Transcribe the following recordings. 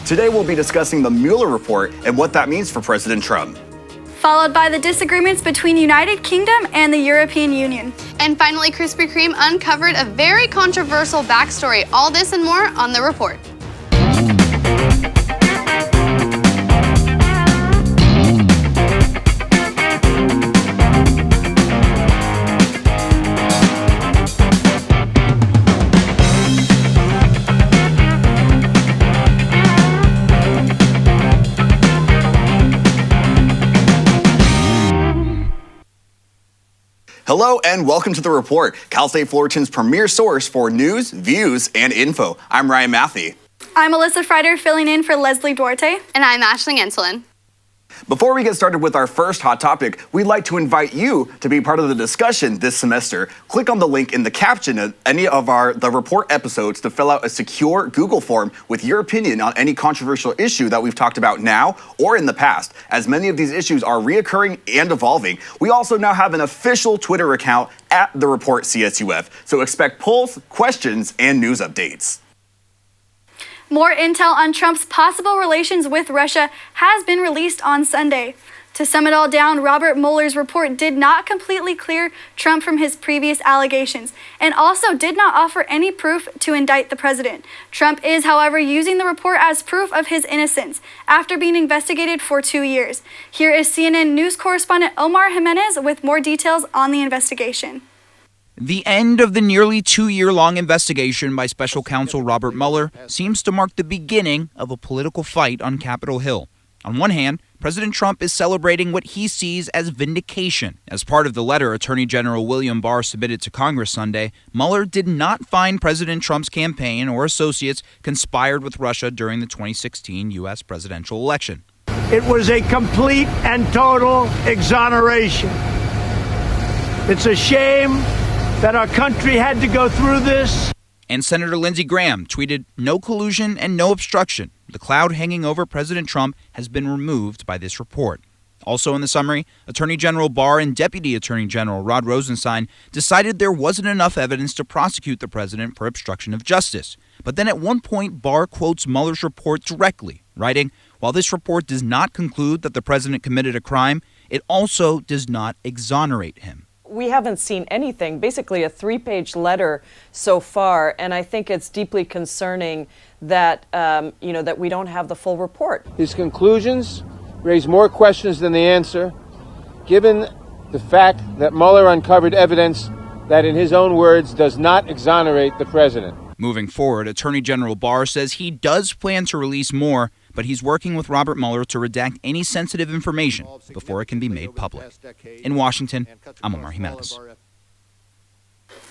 Today we'll be discussing the Mueller report and what that means for President Trump. Followed by the disagreements between United Kingdom and the European Union. And finally, Krispy Kreme uncovered a very controversial backstory. All this and more on The Report. Hello and welcome to The Report, Cal State Fullerton's premier source for news, views, and info. I'm Ryan Matthey. I'm Alyssa Freider, filling in for Leslie Duarte. And I'm Ashling Insulin. Before we get started with our first hot topic, we'd like to invite you to be part of the discussion this semester. Click on the link in the caption of any of The Report episodes to fill out a secure Google form with your opinion on any controversial issue that we've talked about now or in the past. As many of these issues are reoccurring and evolving, we also now have an official Twitter account at The Report CSUF, so expect polls, questions, and news updates. More intel on Trump's possible relations with Russia has been released on Sunday. To sum it all down, Robert Mueller's report did not completely clear Trump from his previous allegations and also did not offer any proof to indict the president. Trump is, however, using the report as proof of his innocence after being investigated for 2 years. Here is CNN news correspondent Omar Jimenez with more details on the investigation. The end of the nearly 2-year-long investigation by special counsel Robert Mueller seems to mark the beginning of a political fight on Capitol Hill. On one hand, President Trump is celebrating what he sees as vindication. As part of the letter Attorney General William Barr submitted to Congress Sunday, Mueller did not find President Trump's campaign or associates conspired with Russia during the 2016 U.S. presidential election. It was a complete and total exoneration. It's a shame that our country had to go through this. And Senator Lindsey Graham tweeted, "No collusion and no obstruction. The cloud hanging over President Trump has been removed by this report." Also in the summary, Attorney General Barr and Deputy Attorney General Rod Rosenstein decided there wasn't enough evidence to prosecute the president for obstruction of justice. But then at one point, Barr quotes Mueller's report directly, writing, "While this report does not conclude that the president committed a crime, it also does not exonerate him." We haven't seen anything, basically a 3-page letter so far, and I think it's deeply concerning that, that we don't have the full report. His conclusions raise more questions than they answer, given the fact that Mueller uncovered evidence that, in his own words, does not exonerate the president. Moving forward, Attorney General Barr says he does plan to release more, but he's working with Robert Mueller to redact any sensitive information before it can be made public. In Washington, I'm Omar Jimenez.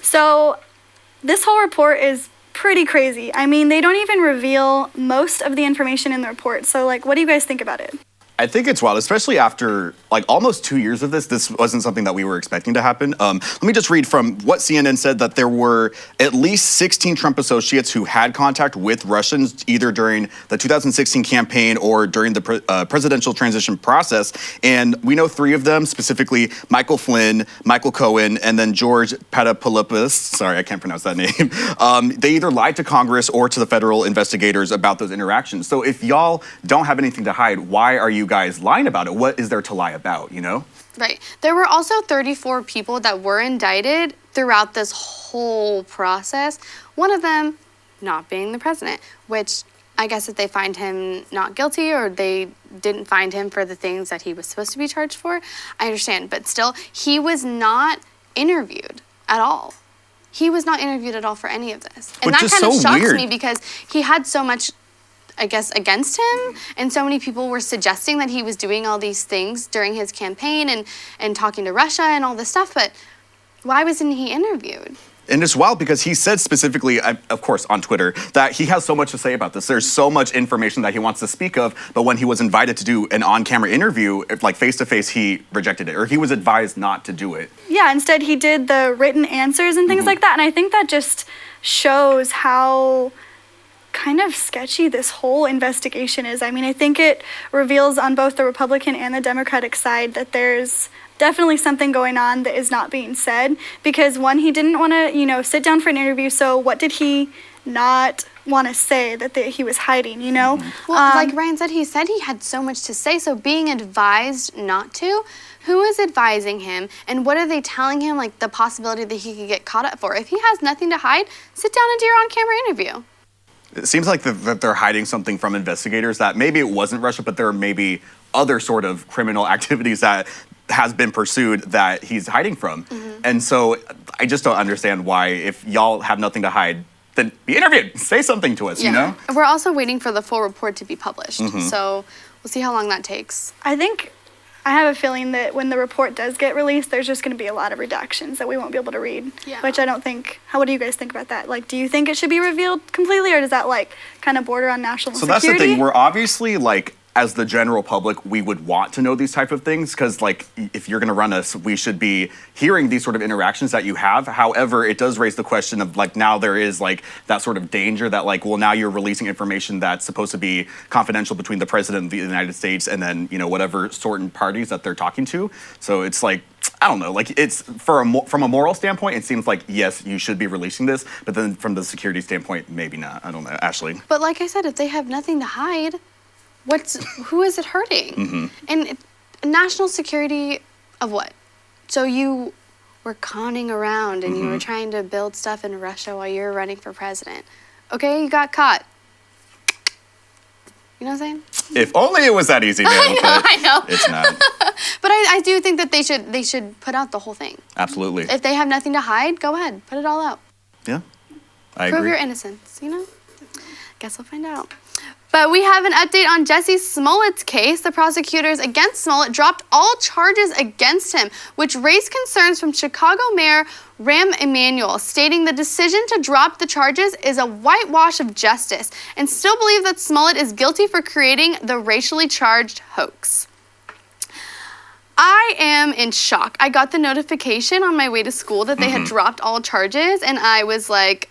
So this whole report is pretty crazy. I mean, they don't even reveal most of the information in the report. So, what do you guys think about it? I think it's wild, especially after almost 2 years of this. This wasn't something that we were expecting to happen. Let me just read from what CNN said, that there were at least 16 Trump associates who had contact with Russians either during the 2016 campaign or during the presidential transition process. And we know 3 of them, specifically Michael Flynn, Michael Cohen, and then George Papadopoulos. Sorry, I can't pronounce that name. They either lied to Congress or to the federal investigators about those interactions. So if y'all don't have anything to hide, why are you guys lying about it? What is there to lie about, Right. There were also 34 people that were indicted throughout this whole process. One of them not being the president, which I guess if they find him not guilty or they didn't find him for the things that he was supposed to be charged for, I understand. But still, he was not interviewed at all. He was not interviewed at all for any of this. And that kind of shocks me because he had so much, I guess, against him, and so many people were suggesting that he was doing all these things during his campaign and talking to Russia and all this stuff, but why wasn't he interviewed? And it's wild because he said specifically, of course, on Twitter, that he has so much to say about this. There's so much information that he wants to speak of, but when he was invited to do an on-camera interview, face-to-face, he rejected it, or he was advised not to do it. Yeah, instead he did the written answers and things like that, and I think that just shows how kind of sketchy this whole investigation is. I mean, I think it reveals on both the Republican and the Democratic side that there's definitely something going on that is not being said, because one, he didn't want to, sit down for an interview. So what did he not want to say that he was hiding, you know? Well, like Ryan said he had so much to say, so being advised not to, who is advising him, and what are they telling him, like the possibility that he could get caught up for? If he has nothing to hide, sit down and do your on-camera interview. It seems like that they're hiding something from investigators, that maybe it wasn't Russia, but there are maybe other sort of criminal activities that has been pursued that he's hiding from. And so I just don't understand why, if y'all have nothing to hide, then be interviewed. Say something to us, you know? We're also waiting for the full report to be published, so we'll see how long that takes. I have a feeling that when the report does get released, there's just going to be a lot of redactions that we won't be able to read. Yeah. Which I don't think. What do you guys think about that? Like, do you think it should be revealed completely, or does that like kind of border on national security? So that's the thing. We're obviously like, as the general public, we would want to know these type of things because, like, if you're going to run us, we should be hearing these sort of interactions that you have. However, it does raise the question of, like, now there is, like, that sort of danger that, like, well, now you're releasing information that's supposed to be confidential between the president of the United States and then, you know, whatever certain parties that they're talking to. So it's like, I don't know, like, it's from a moral standpoint, it seems like, yes, you should be releasing this, but then from the security standpoint, maybe not. I don't know, Ashley. But like I said, if they have nothing to hide, who is it hurting? And national security of what? So you were conning around and you were trying to build stuff in Russia while you were running for president. Okay, you got caught. You know what I'm saying? If only it was that easy, man. I know. It's not. But I do think that they should put out the whole thing. Absolutely. If they have nothing to hide, go ahead, put it all out. Yeah, I Prove agree. your innocence, you know? Guess we'll find out. But we have an update on Jussie Smollett's case. The prosecutors against Smollett dropped all charges against him, which raised concerns from Chicago Mayor Rahm Emanuel, stating the decision to drop the charges is a whitewash of justice, and still believe that Smollett is guilty for creating the racially charged hoax. I am in shock. I got the notification on my way to school that they had dropped all charges, and I was like,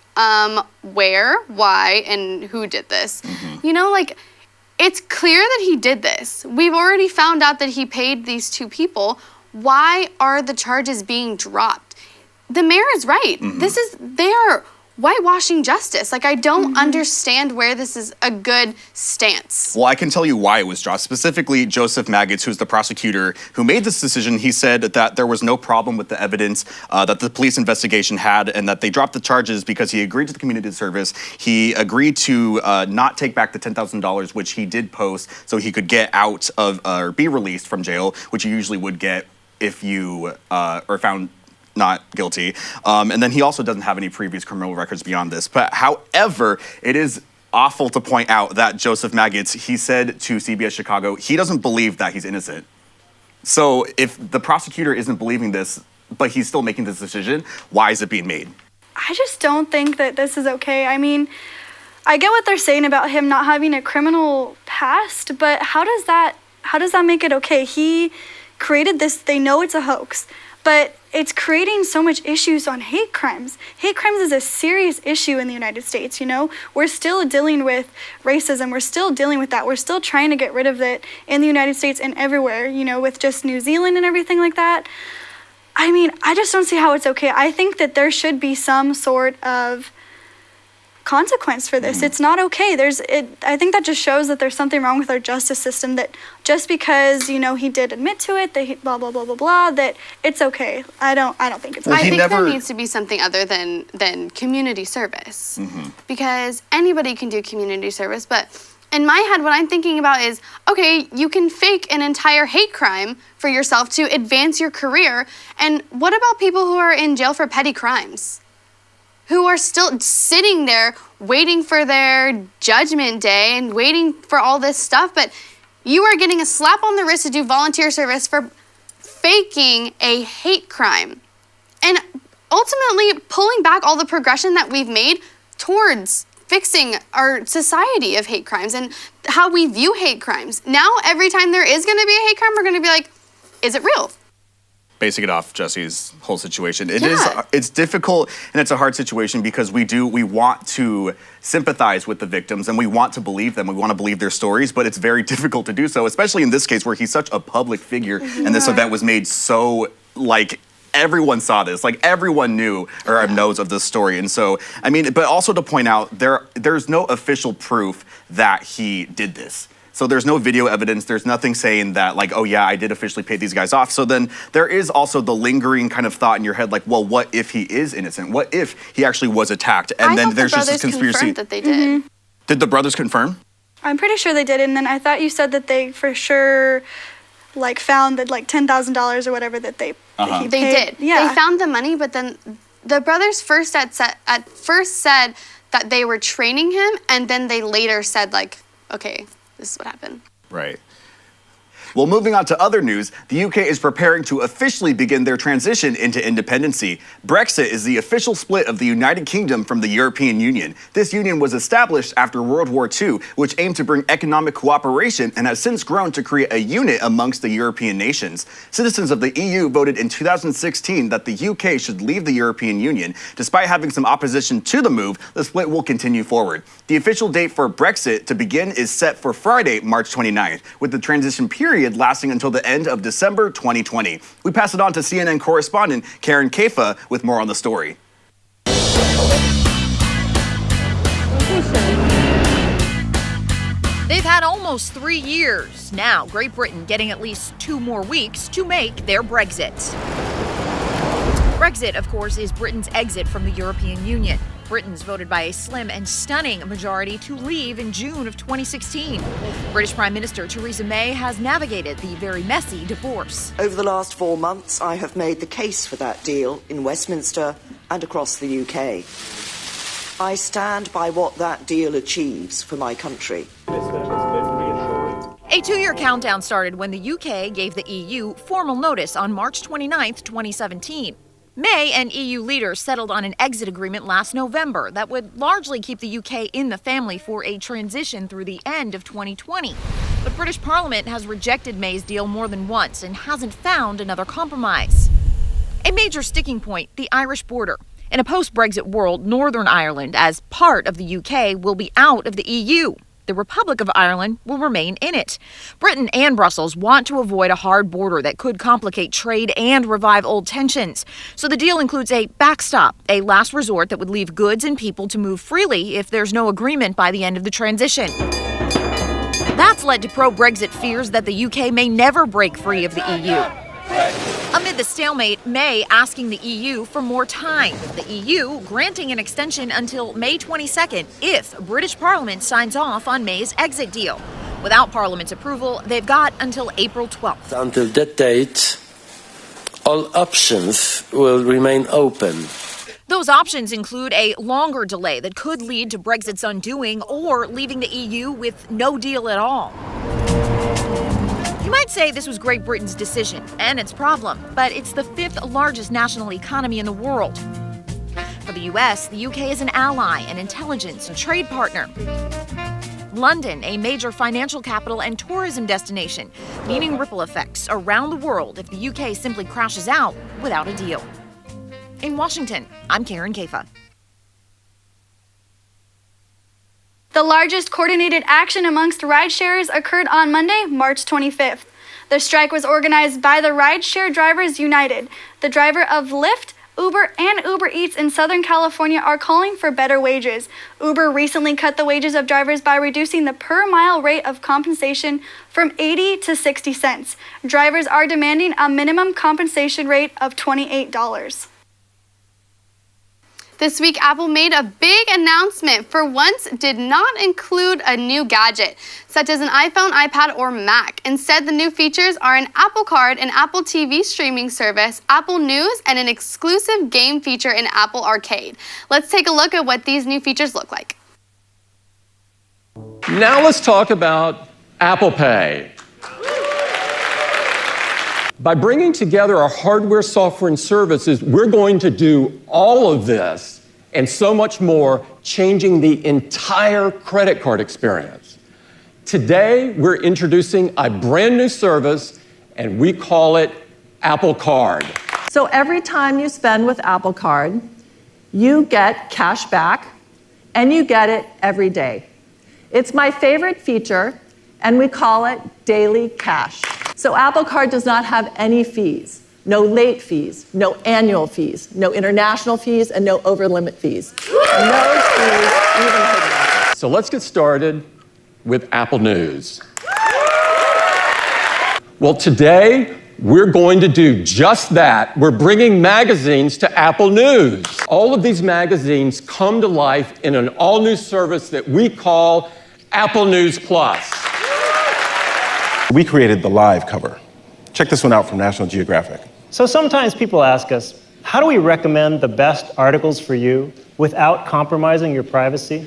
where, why, and who did this? You know, like, it's clear that he did this. We've already found out that he paid these two people. Why are the charges being dropped? The mayor is right. They are whitewashing justice. Like, I don't understand where this is a good stance. Well, I can tell you why it was dropped. Specifically, Joseph Maggots, who's the prosecutor who made this decision, he said that there was no problem with the evidence that the police investigation had, and that they dropped the charges because he agreed to the community service. He agreed to not take back the $10,000, which he did post, so he could get out of or be released from jail, which you usually would get if you are found not guilty. And then he also doesn't have any previous criminal records beyond this. But however, it is awful to point out that Joseph Maggots, he said to CBS Chicago, he doesn't believe that he's innocent. So if the prosecutor isn't believing this, but he's still making this decision, why is it being made? I just don't think that this is okay. I mean, I get what they're saying about him not having a criminal past, but how does that make it okay? He created this, they know it's a hoax, but it's creating so much issues on hate crimes. Hate crimes is a serious issue in the United States, you know? We're still dealing with racism. We're still dealing with that. We're still trying to get rid of it in the United States and everywhere, you know, with just New Zealand and everything like that. I mean, I just don't see how it's okay. I think that there should be some sort of consequence for this. It's not okay. I think that just shows that there's something wrong with our justice system, that just because, you know, he did admit to it, that he blah blah blah blah blah, that it's okay. I don't think it's okay. I think there needs to be something other than community service. Because anybody can do community service, but in my head, what I'm thinking about is, okay, you can fake an entire hate crime for yourself to advance your career, and what about people who are in jail for petty crimes? Who are still sitting there waiting for their judgment day and waiting for all this stuff, but you are getting a slap on the wrist to do volunteer service for faking a hate crime. And ultimately pulling back all the progression that we've made towards fixing our society of hate crimes and how we view hate crimes. Now, every time there is gonna be a hate crime, we're gonna be like, is it real? Basing it off Jussie's whole situation. It's difficult and it's a hard situation because we want to sympathize with the victims and we want to believe them. We want to believe their stories, but it's very difficult to do so, especially in this case where he's such a public figure and this event was made so, like, everyone saw this. Like, everyone knew or knows of this story. And so, I mean, but also to point out, there's no official proof that he did this. So there's no video evidence. There's nothing saying that, like, oh, yeah, I did officially pay these guys off. So then there is also the lingering kind of thought in your head, like, well, what if he is innocent? What if he actually was attacked? And then there's just this conspiracy. That they did. Did the brothers confirm? I'm pretty sure they did. And then I thought you said that they for sure, like, found that, like, $10,000 or whatever that they that he They paid. did. Yeah. They found the money, but then the brothers at first said that they were training him, and then they later said, like, okay, this is what happened. Right. Well, moving on to other news, the UK is preparing to officially begin their transition into independency. Brexit is the official split of the United Kingdom from the European Union. This union was established after World War II, which aimed to bring economic cooperation and has since grown to create a unit amongst the European nations. Citizens of the EU voted in 2016 that the UK should leave the European Union. Despite having some opposition to the move, the split will continue forward. The official date for Brexit to begin is set for Friday, March 29th, with the transition period lasting until the end of December 2020. We pass it on to CNN correspondent Karen Kaifa with more on the story. They've had almost 3 years. Now, Great Britain getting at least 2 more weeks to make their Brexit. Brexit, of course, is Britain's exit from the European Union. Britons voted by a slim and stunning majority to leave in June of 2016. British Prime Minister Theresa May has navigated the very messy divorce. Over the last 4 months, I have made the case for that deal in Westminster and across the UK. I stand by what that deal achieves for my country. A 2-year countdown started when the UK gave the EU formal notice on March 29, 2017. May and EU leaders settled on an exit agreement last November that would largely keep the UK in the family for a transition through the end of 2020. But British Parliament has rejected May's deal more than once and hasn't found another compromise. A major sticking point, the Irish border. In a post-Brexit world, Northern Ireland, as part of the UK, will be out of the EU. The Republic of Ireland will remain in it. Britain and Brussels want to avoid a hard border that could complicate trade and revive old tensions. So the deal includes a backstop, a last resort that would leave goods and people to move freely if there's no agreement by the end of the transition. That's led to pro-Brexit fears that the UK may never break free of the EU. Amid the stalemate, May asking the EU for more time. The EU granting an extension until May 22nd if British Parliament signs off on May's exit deal. Without Parliament's approval, they've got until April 12th. Until that date, all options will remain open. Those options include a longer delay that could lead to Brexit's undoing or leaving the EU with no deal at all. You might say this was Great Britain's decision and its problem, but it's the 5th largest national economy in the world. For the US, the UK is an ally, an intelligence and trade partner. London, a major financial capital and tourism destination, meaning ripple effects around the world if the UK simply crashes out without a deal. In Washington, I'm Karen Kaifa. The largest coordinated action amongst ride-sharers occurred on Monday, March 25th. The strike was organized by the Rideshare Drivers United. The driver of Lyft, Uber, and Uber Eats in Southern California are calling for better wages. Uber recently cut the wages of drivers by reducing the per-mile rate of compensation from 80 to 60 cents. Drivers are demanding a minimum compensation rate of $28. This week, Apple made a big announcement. For once, did not include a new gadget, such as an iPhone, iPad, or Mac. Instead, the new features are an Apple Card, an Apple TV streaming service, Apple News, and an exclusive game feature in Apple Arcade. Let's take a look at what these new features look like. Now let's talk about Apple Pay. By bringing together our hardware, software, and services, we're going to do all of this and so much more, changing the entire credit card experience. Today, we're introducing a brand new service, and we call it Apple Card. So every time you spend with Apple Card, you get cash back, and you get it every day. It's my favorite feature, and we call it Daily Cash. So Apple Card does not have any fees. no late fees, no annual fees, no international fees, and no over-limit fees. No fees, even hidden. So let's get started with Apple News. Well, today, we're going to do just that. We're bringing magazines to Apple News. All of these magazines come to life in an all-new service that we call Apple News Plus. We created the live cover. Check this one out from National Geographic. So sometimes people ask us, how do we recommend the best articles for you without compromising your privacy?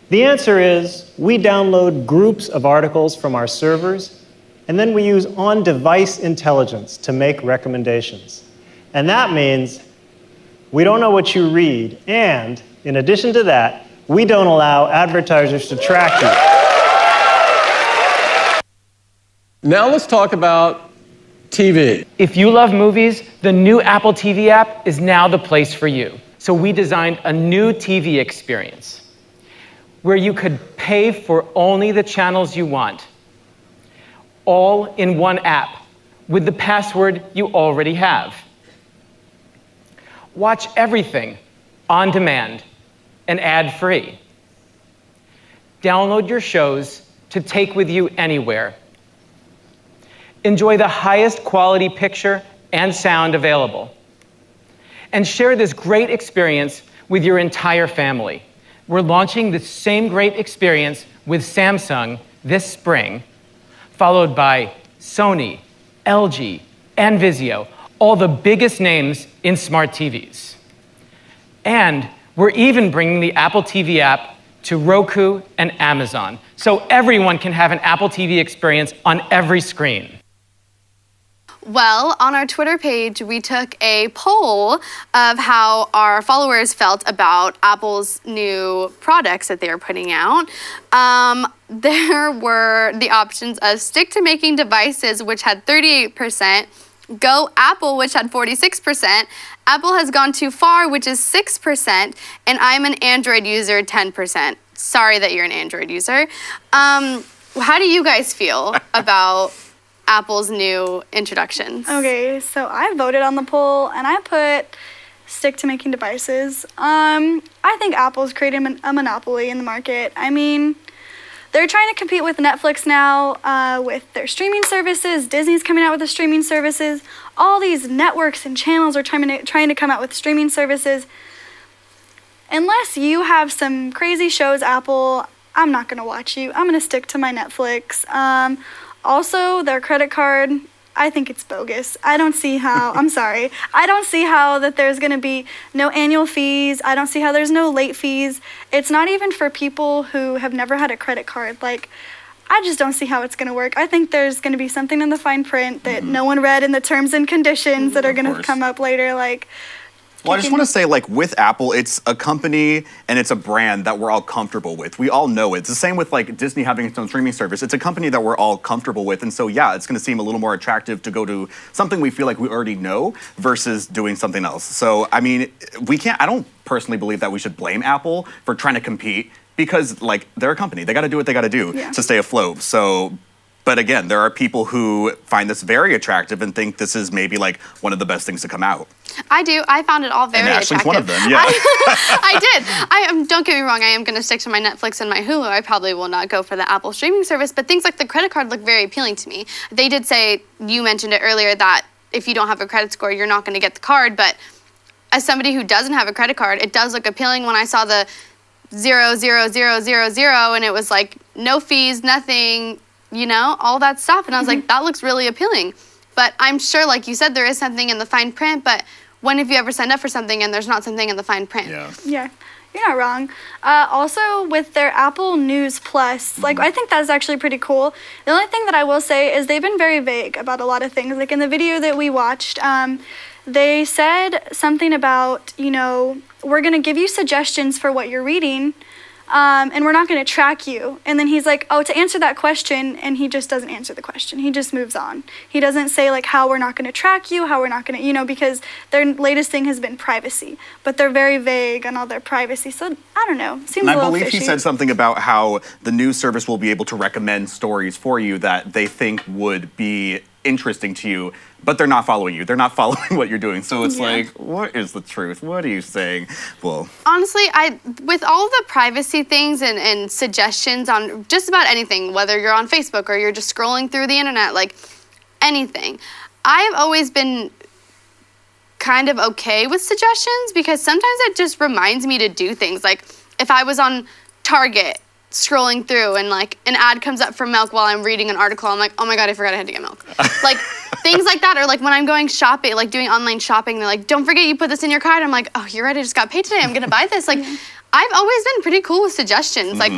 The answer is we download groups of articles from our servers, and then we use on-device intelligence to make recommendations. And that means we don't know what you read, and in addition to that, we don't allow advertisers to track you. Now let's talk about TV. If you love movies, the new Apple TV app is now the place for you. So we designed a new TV experience where you could pay for only the channels you want, all in one app with the password you already have. Watch everything on demand and ad-free. Download your shows to take with you anywhere. Enjoy the highest quality picture and sound available. And share this great experience with your entire family. We're launching the same great experience with Samsung this spring, followed by Sony, LG, and Vizio, all the biggest names in smart TVs. And we're even bringing the Apple TV app to Roku and Amazon, so everyone can have an Apple TV experience on every screen. Well, on our Twitter page, we took a poll of how our followers felt about Apple's new products that they are putting out. There were the options of stick to making devices, which had 38%, Go Apple, which had 46%, Apple has gone too far, which is 6%, and I'm an Android user, 10%. Sorry that you're an Android user. How do you guys feel about Apple's new introductions? Okay, so I voted on the poll and I put stick to making devices. I think Apple's created a monopoly in the market. I mean, they're trying to compete with Netflix now with their streaming services. Disney's coming out with the streaming services. All these networks and channels are trying to come out with streaming services. Unless you have some crazy shows, Apple, I'm not going to watch you. I'm going to stick to my Netflix. Also, their credit card, I think it's bogus. I don't see how, I'm sorry, I don't see how that there's gonna be no annual fees. I don't see how there's no late fees. It's not even for people who have never had a credit card. Like, I just don't see how it's gonna work. I think there's gonna be something in the fine print that no one read in the terms and conditions that are gonna come up later. Like, well, I just want to say, like, with Apple, it's a company and it's a brand that we're all comfortable with. We all know it. It's the same with, like, Disney having its own streaming service. It's a company that we're all comfortable with. And so, yeah, it's going to seem a little more attractive to go to something we feel like we already know versus doing something else. So, I mean, I don't personally believe that we should blame Apple for trying to compete because, like, they're a company. They got to do what they got to do to stay afloat. So, but again, there are people who find this very attractive and think this is maybe, like, one of the best things to come out. I do. I found it all very attractive. And Ashley's one of them, yeah. I did. Don't get me wrong. I am going to stick to my Netflix and my Hulu. I probably will not go for the Apple streaming service, but things like the credit card look very appealing to me. They did say, you mentioned it earlier, that if you don't have a credit score, you're not going to get the card, but as somebody who doesn't have a credit card, it does look appealing when I saw the 00000 and it was like no fees, nothing, you know, all that stuff. And I was like, that looks really appealing. But I'm sure, like you said, there is something in the fine print, but when have you ever signed up for something and there's not something in the fine print? Yeah, you're not wrong. Also, with their Apple News Plus, like, I think that's actually pretty cool. The only thing that I will say is they've been very vague about a lot of things. Like in the video that we watched, they said something about, you know, we're going to give you suggestions for what you're reading, and we're not going to track you. And then he's like, oh, to answer that question, and he just doesn't answer the question. He just moves on. He doesn't say, like, how we're not going to track you, how we're not going to, you know, because their latest thing has been privacy. But they're very vague on all their privacy. So, I don't know. Seems a little fishy. I believe he said something about how the news service will be able to recommend stories for you that they think would be interesting to you, but they're not following you. They're not following what you're doing. So it's like, what is the truth? What are you saying? Well, honestly, with all the privacy things and suggestions on just about anything, whether you're on Facebook or you're just scrolling through the internet, like anything, I've always been kind of okay with suggestions because sometimes it just reminds me to do things. Like if I was on Target scrolling through and like an ad comes up for milk while I'm reading an article, I'm like, oh my God, I forgot I had to get milk. Like things like that. Or like when I'm going shopping, like doing online shopping, they're like, don't forget you put this in your cart. I'm like, oh, you're right, I just got paid today, I'm gonna buy this. Like I've always been pretty cool with suggestions. Like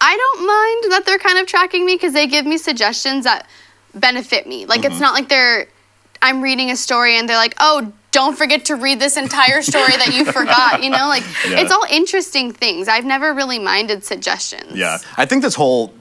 I don't mind that they're kind of tracking me because they give me suggestions that benefit me. Like it's not like I'm reading a story and they're like, oh, don't forget to read this entire story that you forgot, you know? Like, it's all interesting things. I've never really minded suggestions. Yeah, I think this whole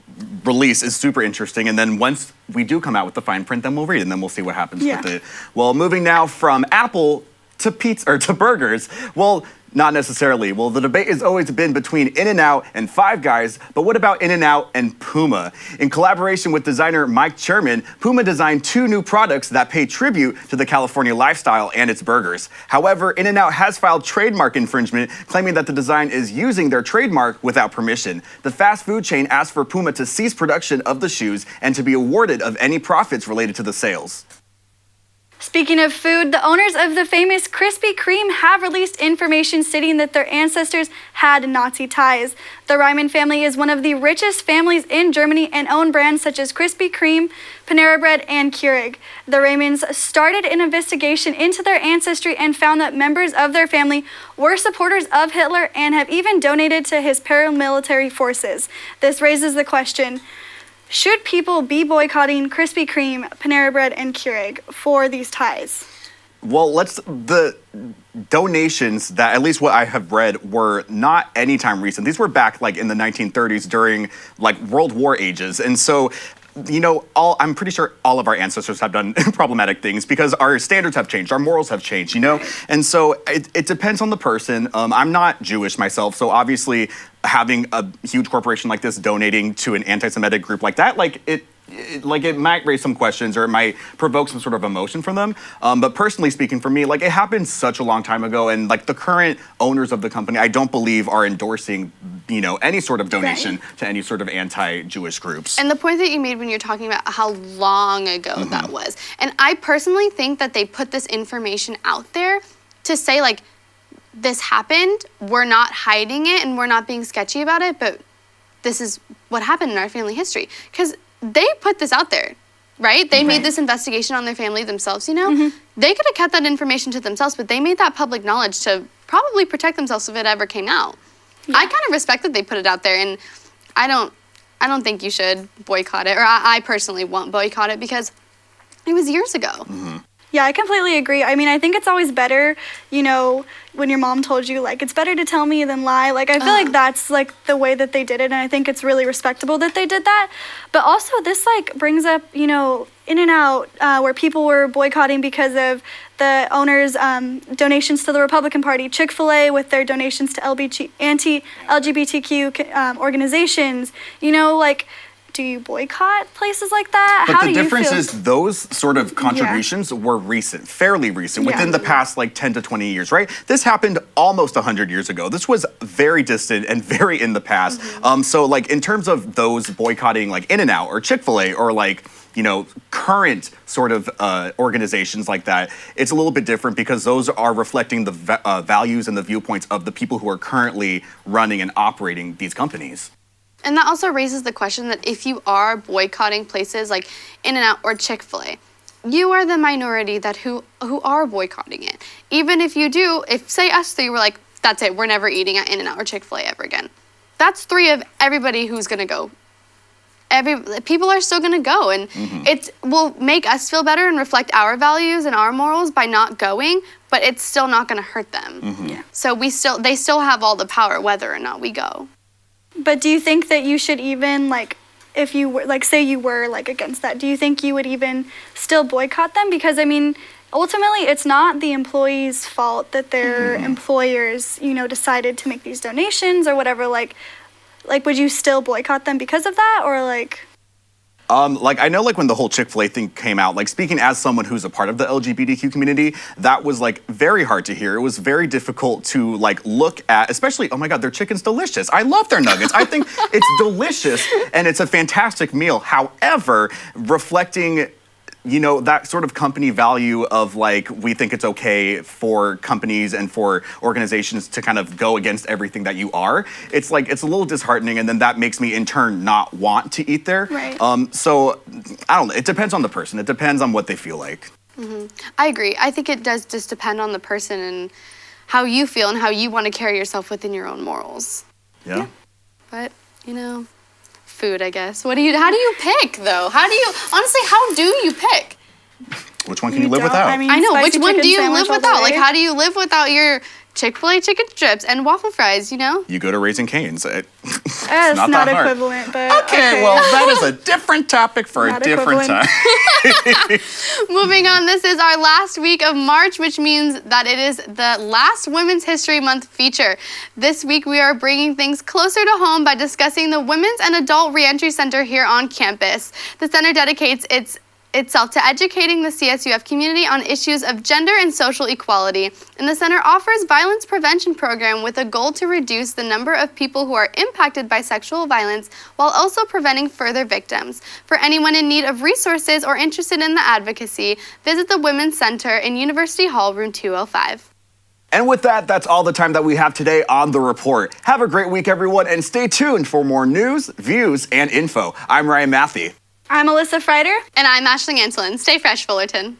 release is super interesting, and then once we do come out with the fine print, then we'll read it, and then we'll see what happens with it. Well, moving now from Apple to pizza, or to burgers, well, not necessarily. Well, the debate has always been between In-N-Out and Five Guys, but what about In-N-Out and Puma? In collaboration with designer Mike Cherman, Puma designed 2 new products that pay tribute to the California lifestyle and its burgers. However, In-N-Out has filed trademark infringement, claiming that the design is using their trademark without permission. The fast food chain asked for Puma to cease production of the shoes and to be awarded of any profits related to the sales. Speaking of food, the owners of the famous Krispy Kreme have released information stating that their ancestors had Nazi ties. The Ryman family is one of the richest families in Germany and own brands such as Krispy Kreme, Panera Bread, and Keurig. The Raymonds started an investigation into their ancestry and found that members of their family were supporters of Hitler and have even donated to his paramilitary forces. This raises the question, should people be boycotting Krispy Kreme, Panera Bread, and Keurig for these ties? Well, the donations that, at least what I have read, were not anytime recent. These were back like in the 1930s during like World War ages. And so, you know, I'm pretty sure all of our ancestors have done problematic things because our standards have changed, our morals have changed, you know? And so it depends on the person. I'm not Jewish myself, so obviously having a huge corporation like this donating to an anti-Semitic group like that, it might raise some questions or it might provoke some sort of emotion from them. But personally speaking, for me, like it happened such a long time ago, and like the current owners of the company, I don't believe are endorsing, you know, any sort of donation to any sort of anti-Jewish groups. And the point that you made when you're talking about how long ago that was, and I personally think that they put this information out there to say like, this happened, we're not hiding it and we're not being sketchy about it, but this is what happened in our family history. Because they put this out there, right? They made this investigation on their family themselves, you know? They could have kept that information to themselves, but they made that public knowledge to probably protect themselves if it ever came out. I kind of respect that they put it out there, and I don't think you should boycott it, or I personally won't boycott it because it was years ago. Yeah, I completely agree. I mean, I think it's always better, you know, when your mom told you, like, it's better to tell me than lie. Like, I feel like that's, like, the way that they did it, and I think it's really respectable that they did that. But also, this, like, brings up, you know, In-N-Out, where people were boycotting because of the owners' donations to the Republican Party. Chick-fil-A with their donations to anti-LGBTQ organizations. You know, like, do you boycott places like that? But How the do you difference feel? is those sort of contributions were recent, fairly recent, within the past like 10 to 20 years, right? This happened almost 100 years ago. This was very distant and very in the past. So like in terms of those boycotting like In-N-Out or Chick-fil-A or like, you know, current sort of organizations like that, it's a little bit different because those are reflecting the values and the viewpoints of the people who are currently running and operating these companies. And that also raises the question that if you are boycotting places like In-N-Out or Chick-fil-A, you are the minority that who are boycotting it. Even if you do, if say us three were like, that's it, we're never eating at In-N-Out or Chick-fil-A ever again. That's 3 of everybody who's gonna go. People are still gonna go, and it will make us feel better and reflect our values and our morals by not going, but it's still not gonna hurt them. So they still have all the power whether or not we go. But do you think that you should even, like, if you were, like, say you were, like, against that, do you think you would even still boycott them? Because, I mean, ultimately, it's not the employees' fault that their employers, you know, decided to make these donations or whatever. Like, would you still boycott them because of that, or, like... Like, I know, like, when the whole Chick-fil-A thing came out, like, speaking as someone who's a part of the LGBTQ community, that was, like, very hard to hear. It was very difficult to, like, look at, especially, oh my God, their chicken's delicious. I love their nuggets. I think it's delicious, and it's a fantastic meal. However, reflecting, you know, that sort of company value of, like, we think it's okay for companies and for organizations to kind of go against everything that you are. It's like, it's a little disheartening, and then that makes me in turn not want to eat there. Right. So I don't know, it depends on the person. It depends on what they feel like. I agree. I think it does just depend on the person and how you feel and how you want to carry yourself within your own morals. Yeah. But, you know, food, I guess. How do you pick, though? Honestly, how do you pick? Which one can you live without? I know, which spicy one do chicken you sandwich live all without? day. Like, how do you live without your Chick-fil-A chicken strips and waffle fries, you know? You go to Raising Cane's. It's It's not not that hard. equivalent, but Okay, well, that is a different topic for a Not different equivalent. time. Moving on, this is our last week of March, which means that it is the last Women's History Month feature. This week, we are bringing things closer to home by discussing the Women's and Adult Reentry Center here on campus. The center dedicates itself to educating the CSUF community on issues of gender and social equality, and the center offers violence prevention program with a goal to reduce the number of people who are impacted by sexual violence while also preventing further victims. For anyone in need of resources or interested in the advocacy, visit the Women's Center in University Hall, room 205. And with that, that's all the time that we have today on The Report. Have a great week, everyone, and stay tuned for more news, views, and info. I'm Ryan Matthey. I'm Alyssa Freider. And I'm Aisling Anselin. Stay fresh, Fullerton.